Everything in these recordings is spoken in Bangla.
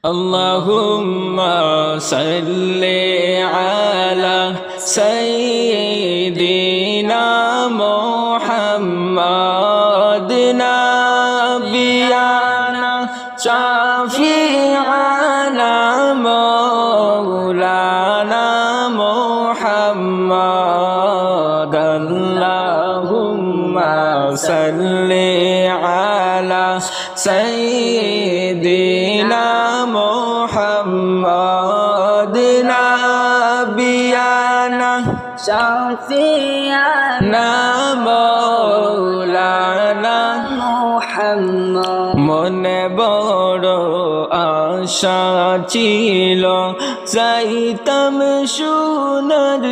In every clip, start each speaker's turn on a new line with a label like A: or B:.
A: Allahumma salli ala sayyidina Muhammad nabiyana shafi'ana maulana Muhammad Allahumma salli ala sayyidina Muhammad nabiyana shafi'ana maulana Muhammad মনে বড় আশা ছিল যাইতাম সোনার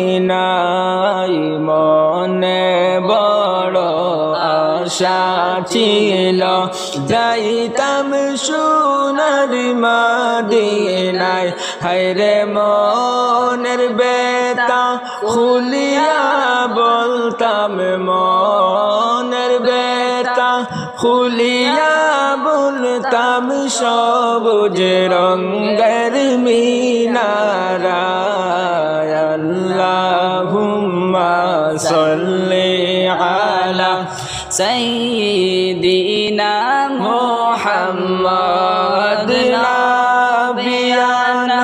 A: মদিনায় মনে বড় আশা ছিল যাইতাম সোনার মদিনায় হায়রে মনের বেতা খুলিয়া বলতাম মনের বেতা খুলিয়া বলতাম সবুজ রঙের মিনারায় আল্লাহুম্মা সাল্লি আলা সাইয়্যিদিনা মুহাম্মাদ নাবিয়ানা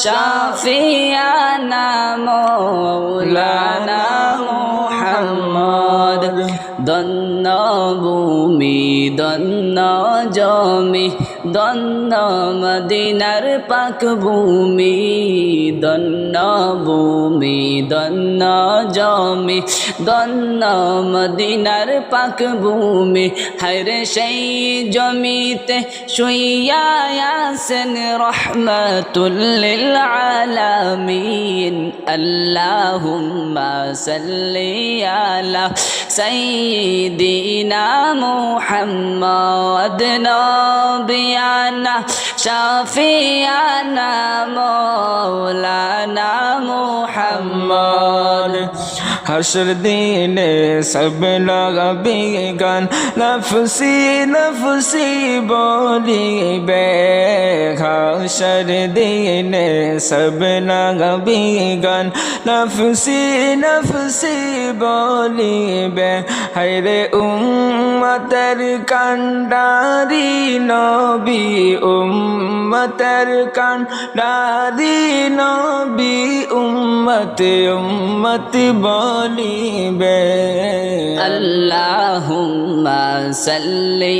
A: শাফিয়ানা মাওলানা মুহাম্মদ ধন্য ভূমি ধন্য জমি ধন্য মদিনার পাক ভূমি ধন্য ভূমি ধন্য জমি ধন্য মদিনার পাক ভূমি হায়রে সেই জমিতে শুইয়া আছেন রহমাতুল লিল আলামিন আল্লাহুম্মা সাল্লি আলা সাইয়্যিদিনা মুহাম্মদ নবিয়ানা শাফিয়ানা মাওলানা মুহাম্মদ হাসর দিনে সব লাগবে গান নফসি নফসি বলিবে হাসর দিনে সব লাগবে গান নফসি নফসি বলিবে হায়রে উম্মতের কান্ডারি নবী উম্মতের কান্ডারি নবী উম্মত উম্মত বলিবে আল্লাহুম্মা সাল্লি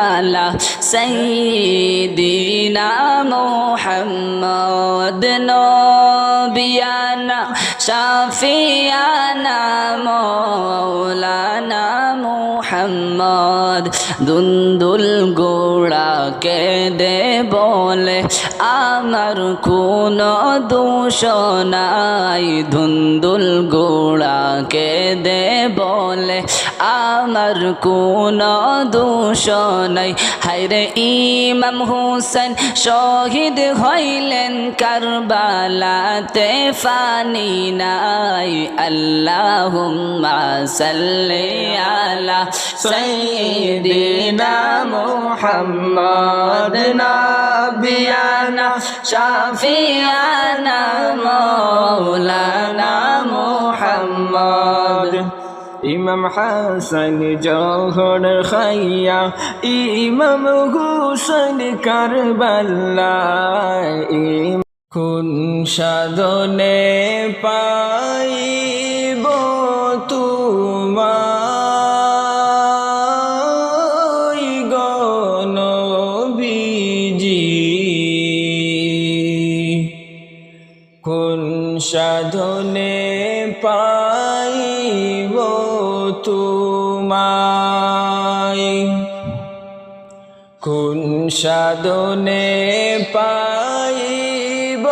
A: আলা সাইয়্যিদিনা মুহাম্মদ নবিয়ানা শাফিয়ানা মাওলানা মুহাম্মদ দুন্দুল গোড়া কে দে বলে আমার কোনো দোষ নাই ধুন্দুল গোড়া কে দে বলে আমার কোনো দোষ নাই হায়রে ইমাম হুসেন শহীদ হইলেন কারবালাতে ফানি নাই আল্লাহুম্মা সাল্লি আলা সাইয়্যিদিনা মুহাম্মদ নাবিয়ানা শাফিয়ানা মাওলানা মুহাম্মদ ইমাম হাসান জোহর খাইয়া ইমাম হুসেন কারবালায় কোন সাধনে পাইব তোমায় গো নবীজি কোন সাধনে পাইব তোমায় কোন সাধনে পাইব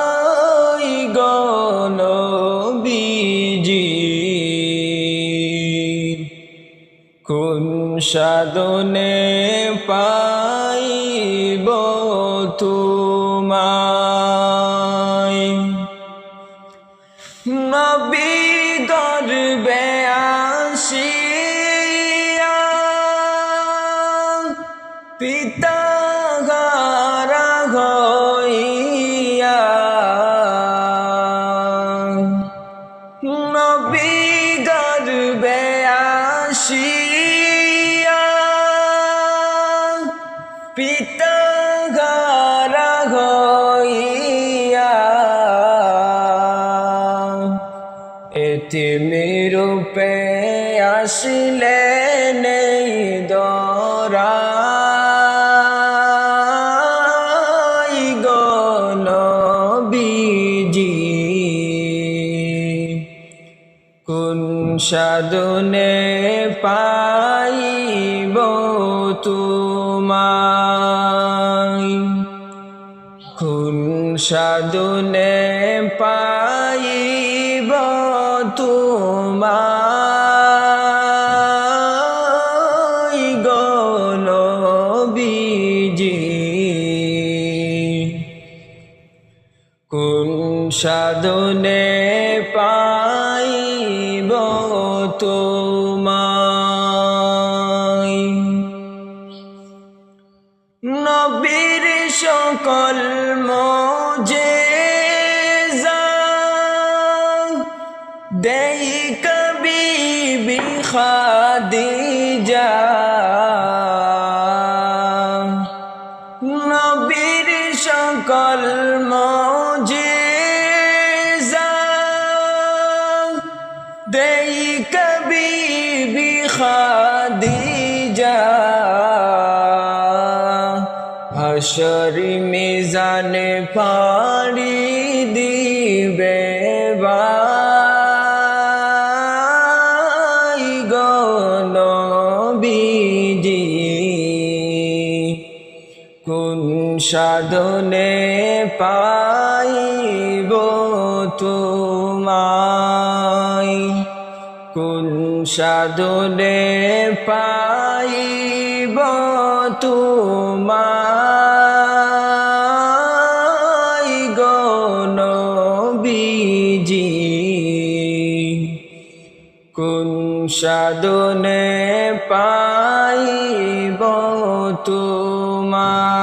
A: তোমায় গো নবীজি কোন সাধনে পাইব তোমায় নবী দরবে আসিয়া পিতা হারা হইয়া নবী গর্বে আসিয়া পিতা হারা হইয়া এতিম রূপে আসিলেন এই দরাই গো নবীজি কোন সাধনে পাইব তোমায় কোন সাধনে পাইব তোমায় গো নবীজি কোন সাধনে পাইব তোমায় নবীর সকল মুজিজা দেইখা বিবি খাদিজা নবীর সকল মুজিজা দেইখা বিবি খাদিজা হাশরি মিজানে পাড়ি দিবে ভাই গো নবীজি কোন সাধনে পাইব তোমায় কোন সাধনে পাইব তোমায় গো নবীজি কোন সাধনে পাইব তোমায়